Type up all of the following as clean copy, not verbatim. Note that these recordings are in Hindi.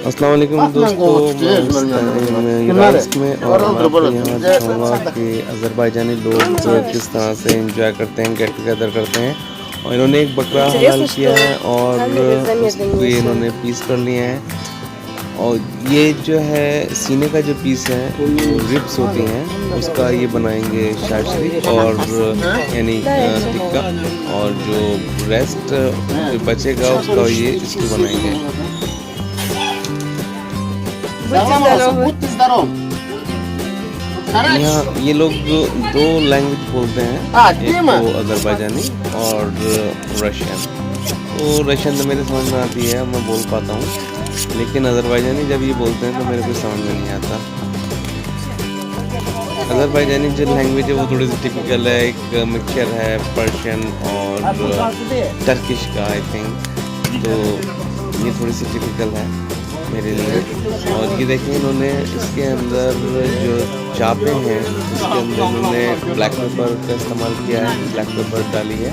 अस्सलाम वालेकुम दोस्तों, मैं इस टाइम इराक में और मैं आपको यहाँ दिखाऊंगा कि अज़रबैजानी लोग किस तरह से एंजॉय करते हैं, गेट टुगेदर करते हैं। और इन्होंने एक बकरा हलाल किया है और उसको ये इन्होंने पीस कर लिया है। और ये जो है सीने का जो पीस है, जो रिब्स होती हैं, उसका ये बनाएंगे शाशरी और यानी टिक्का, और जो रेस्ट जो बचेगा उसका ये स्टू बनाएंगे। यहाँ ये लोग दो लैंग्वेज बोलते हैं, एक तो अज़रबैजानी और रशियन। तो रशियन तो मेरे समझ में आती है, मैं बोल पाता हूँ, लेकिन अज़रबैजानी जब ये बोलते हैं तो मेरे को समझ में नहीं आता। अज़रबैजानी जो लैंग्वेज है वो थोड़ी सी टिपिकल है, एक मिक्सचर है पर्शियन और टर्किश का आई थिंक, तो ये थोड़ी सी टिपिकल है मेरे लिए। और ये देखें, इन्होंने इसके अंदर जो चापे हैं इसके अंदर इन्होंने ब्लैक पेपर का इस्तेमाल किया है, ब्लैक पेपर डाली है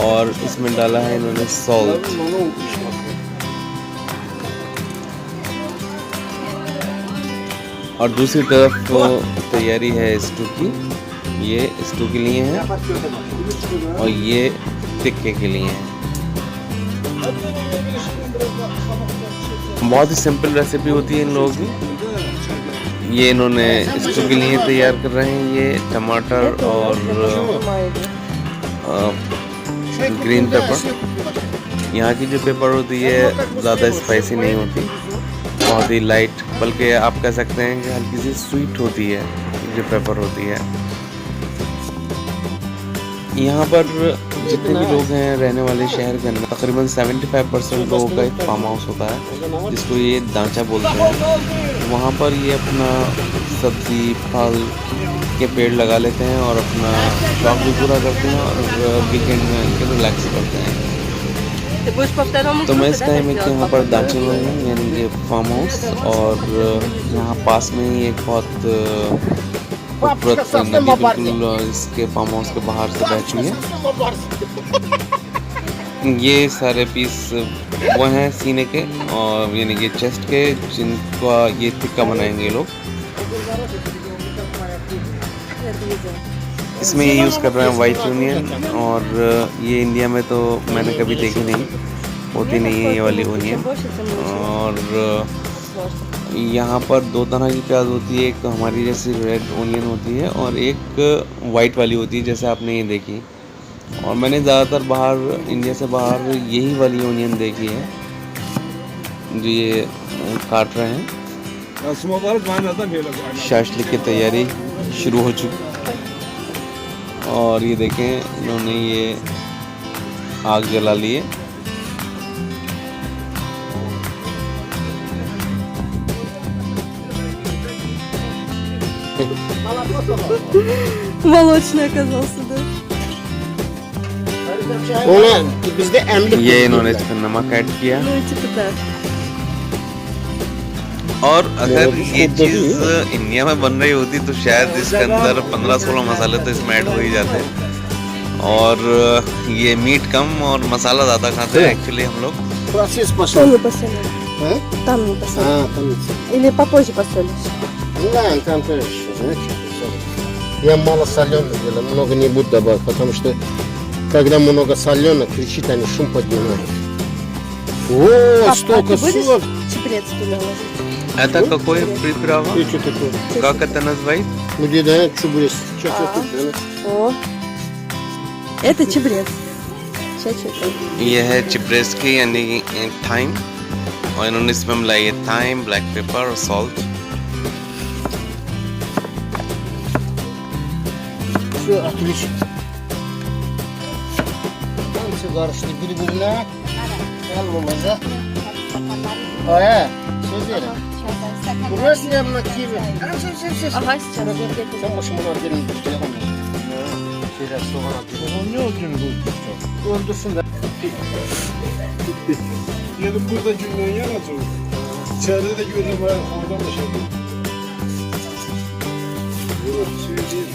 और इसमें डाला है इन्होंने सॉल्ट। और दूसरी तरफ तैयारी है स्टू की, ये स्टू के लिए है और ये टिक्के के लिए है। बहुत ही सिंपल रेसिपी होती है इन लोगों की। ये इन्होंने स्टू के लिए तैयार कर रहे हैं, ये टमाटर और ग्रीन पेपर। यहाँ की जो पेपर होती है ज़्यादा स्पाइसी नहीं होती, बहुत ही लाइट, बल्कि आप कह सकते हैं कि हल्की सी स्वीट होती है जो पेपर होती है। यहाँ पर जितने भी लोग हैं रहने वाले शहर के अंदर, तकरीबन 75% लोगों का एक फार्म हाउस होता है जिसको ये दांचा बोलते हैं। वहाँ पर ये अपना सब्ज़ी फल के पेड़ लगा लेते हैं और अपना शौक भी पूरा करते हैं और वीकेंड में उनके रिलैक्स करते हैं। तो मैं इस टाइम एक यहाँ पर दांचे में हूँ, यानी ये फार्म हाउस, और यहाँ पास में ही एक बहुत खूबसूरत नदी बिल्कुल इसके फार्म हाउस के बाहर से बहती है। ये सारे पीस वो हैं सीने के और यानी कि चेस्ट के, जिनका ये टिक्का बनाएंगे लोग। इसमें ये यूज़ कर रहे हैं वाइट ओनियन, और ये इंडिया में तो मैंने कभी देखी नहीं, होती नहीं है ये वाली ओनियन। और यहाँ पर दो तरह की प्याज होती है, एक हमारी जैसी रेड ओनियन होती है और एक वाइट वाली होती है जैसे आपने ये देखी। और मैंने ज़्यादातर बाहर, इंडिया से बाहर यही वाली ओनियन देखी है जो ये काट रहे हैं। शाशलिक की तैयारी शुरू हो चुकी, और ये देखें इन्होंने ये आग जला ली है। Молочный оказался, да? ये इन्होंने इसमें नमक ऐड किया। Ну, типа да. और अगर ये चीज़ इंडिया में बन रही होती तो शायद इसके अंदर 15-16 मसाले तो इसमें ऐड हो ही जाते हैं। और ये मीट कम और मसाला ज़्यादा खाते हैं एक्चुअली हम लोग। Там не посолишь. Там не посолишь. Или попозже посолишь. Да, там тоже, знаете, я мало соленых делаю, много не буду добавить, потому что когда много соленых, кричит, они шум поднимают. О, столько соль! Чебрец туда ложить. Это какой приправа? И что такое? Как это называется? Где, да, чебрец? О, это чебрец. Сейчас что-то. ये है चिब्रेस की यानी थाइम, और इन्होंने इसमें मिलाई है थाइम, ब्लैक पेपर और salt. Все, отлично. Там все гарышни перегубна. Алмаза. Все делаем. Уже снял на киви. Все. Ага, сейчас. Sen başımın arterini tutacağım. Şeyler soğan atıyor. Ne olduğunu buldu? Öldürsün de. Yedim burada cümleyi yaratıyor. İçeride de gördüm ben oradan da şey değil. Yok şey değil.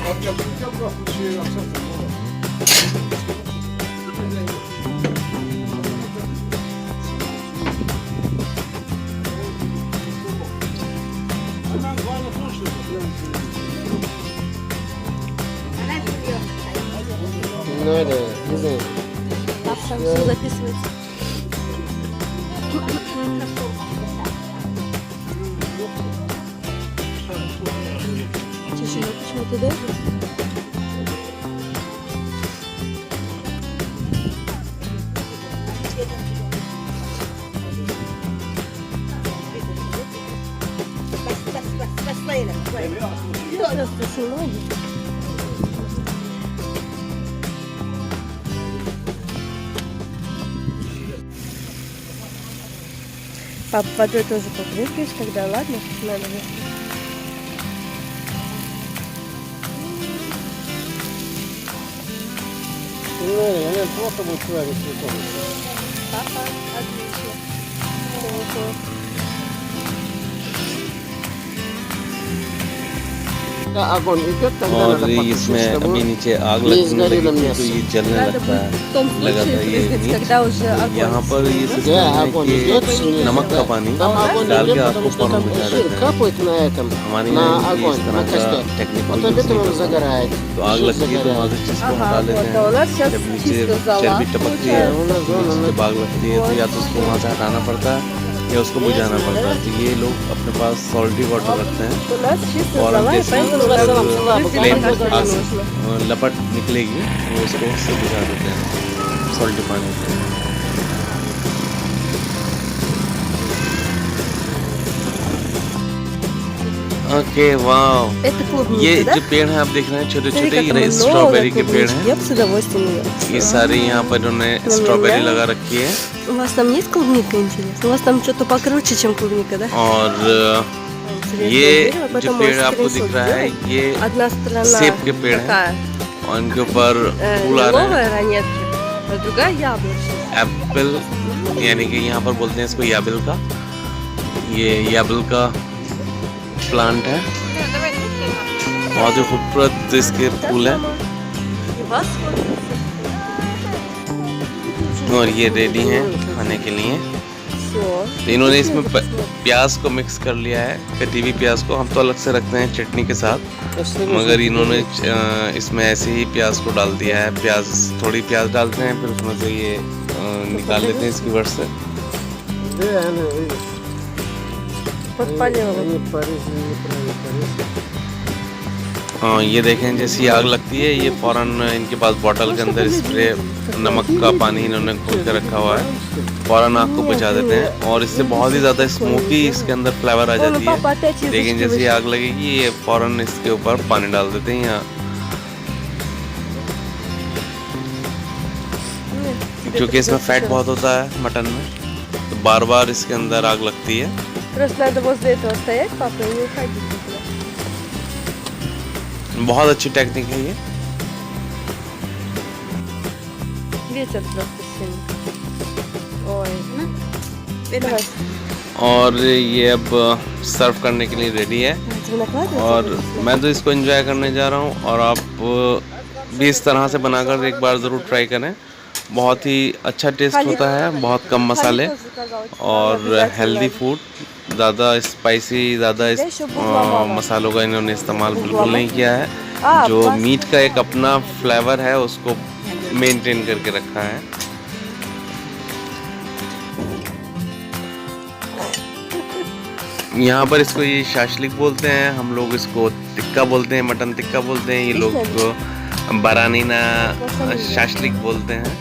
Amca bırak bu şeyi yapsana. Там все записывается. Тише, почему ты даешь? Сейчас поснимаю. Пап, водой тоже попрыгаешь, тогда ладно? Надо же. Не, просто будет правильно цветом. Папа, отлично. Ого. Да, огонь идет, тогда और надо потушить, इसमें чтобы अभी नीचे आग не लगने сгорело लगी थी तो мясо. ये जलने Надо लगता будет в том है लगा था случае ये прыгать, मीट когда уже огонь. यहाँ पर ये सिस्टम Да, है огонь कि идет снизу, नमक का да. पानी Там огонь डाल идет, के आग потому को что फौरन там बुझा жир देते हैं капает на этом, हमारे на यहाँ ये огонь, इस на तरह का костер. टेक्निकल Вот от этого он загорает. तो आग Жир लगती है तो वहाँ загорает. से चीज़ को Ага, हटा вот, लेते а у нас हैं сейчас जब नीचे чисто зала चर्बी टपकती है у нас зона, नीचे जब आग लगती है तो या तो उसको वहाँ से हटाना पड़ता है या उसको बुझाना पड़ता है तो ये लोग अपने पास सॉल्टी वाटर रखते हैं У нас чисто और зала, и जैसे поэтому जब нам फ्लेम пока что आग не से нужно. लपट निकलेगी वो उसको उससे बुझा देते हैं सॉल्टी पानी से ओके वाओ Это клубника, ये да? जो पेड़ हैं आप देख रहे हैं छोटे Смотри, छोटे как ये много स्ट्रॉबेरी के पेड़ клубнички. हैं Я бы с удовольствием ела. ये सारे यहाँ पर उन्होंने स्ट्रॉबेरी लगा रखी है У вас там есть клубника, интересно? У вас там что-то покруче, чем клубника, да? और Интересное ये дерево, जो поэтому पेड़ आपको скриншот दिख रहा है сделай. ये Одна сторона सेब के पेड़ हैं такая और इनके ऊपर फूल आ रहे हैं лиловая ранетки, а другая яблочная. एप्पल यानी कि यहाँ पर बोलते हैं इसको याबिल का ये याबिल का प्लांट है बहुत ही खूबसूरत इसके फूल हैं И вас और ये रेडी हैं खाने के लिए все. तो इन्होंने इसमें प्याज को मिक्स कर लिया है कटी हुई प्याज को हम तो अलग से रखते हैं चटनी के साथ मगर इन्होंने इसमें ऐसे ही प्याज को डाल दिया है प्याज थोड़ी प्याज डालते हैं फिर उसमें से ये निकाल लेते हैं इसकी वर्ष से Да, она, видишь, Подпалила. они порезали неправильно порезали. हाँ ये देखें जैसे ही आग लगती है ये फौरन इनके पास बोतल के अंदर स्प्रे नमक का पानी इन्होंने घोल के रखा हुआ है फौरन आग को बुझा देते हैं और इससे बहुत ही ज़्यादा स्मोकी इसके अंदर फ्लेवर आ जाती पापा है опять लेकिन जैसे ही आग लगेगी ये फौरन इसके ऊपर पानी डाल देते हैं यहाँ क्योंकि इसमें फैट बहुत होता है मटन में तो बार बार इसके अंदर आग लगती है Просто надо возле этого стоять, папа, и не уходить никуда. बहुत अच्छी टेक्निक है ये Ветер просто сильный. Ой. Давай. और ये अब सर्व करने के लिए रेडी है Тебе накладывать? और मैं तो इसको एंजॉय करने जा रहा हूँ और आप भी इस तरह से बनाकर एक बार ज़रूर ट्राई करें बहुत ही अच्छा टेस्ट होता है बहुत कम मसाले और हेल्दी फूड ज़्यादा स्पाइसी ज़्यादा मसालों का इन्होंने इस्तेमाल बिल्कुल नहीं किया है जो मीट का एक अपना फ्लेवर है उसको मेंटेन करके रखा है यहाँ पर इसको ये शाशलिक बोलते हैं हम लोग इसको टिक्का बोलते हैं मटन टिक्का बोलते हैं ये लोग बरानीना शाशलिक बोलते हैं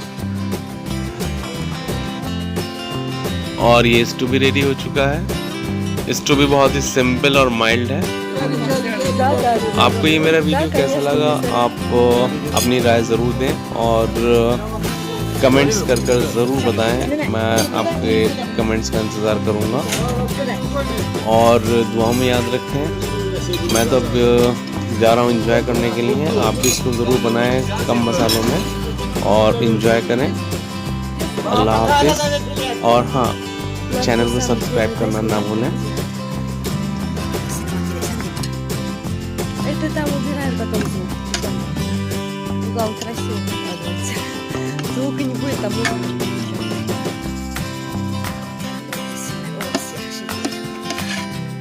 और ये स्टू भी रेडी हो चुका है स्टू भी बहुत ही सिंपल और माइल्ड है आपको ये मेरा वीडियो कैसा लगा आप अपनी राय ज़रूर दें और कमेंट्स कर ज़रूर बताएं मैं आपके कमेंट्स का इंतज़ार करूँगा और दुआओं में याद रखें मैं तो अब जा रहा हूँ एंजॉय करने के लिए आप भी इसको ज़रूर बनाएं कम मसालों में और एंजॉय करें अल्लाह हाफिज़ और हाँ चैनल को सब्सक्राइब करना ना भूलें Это там убираем потом звук. Угол красивый, оказывается. Звука не будет, а музыка.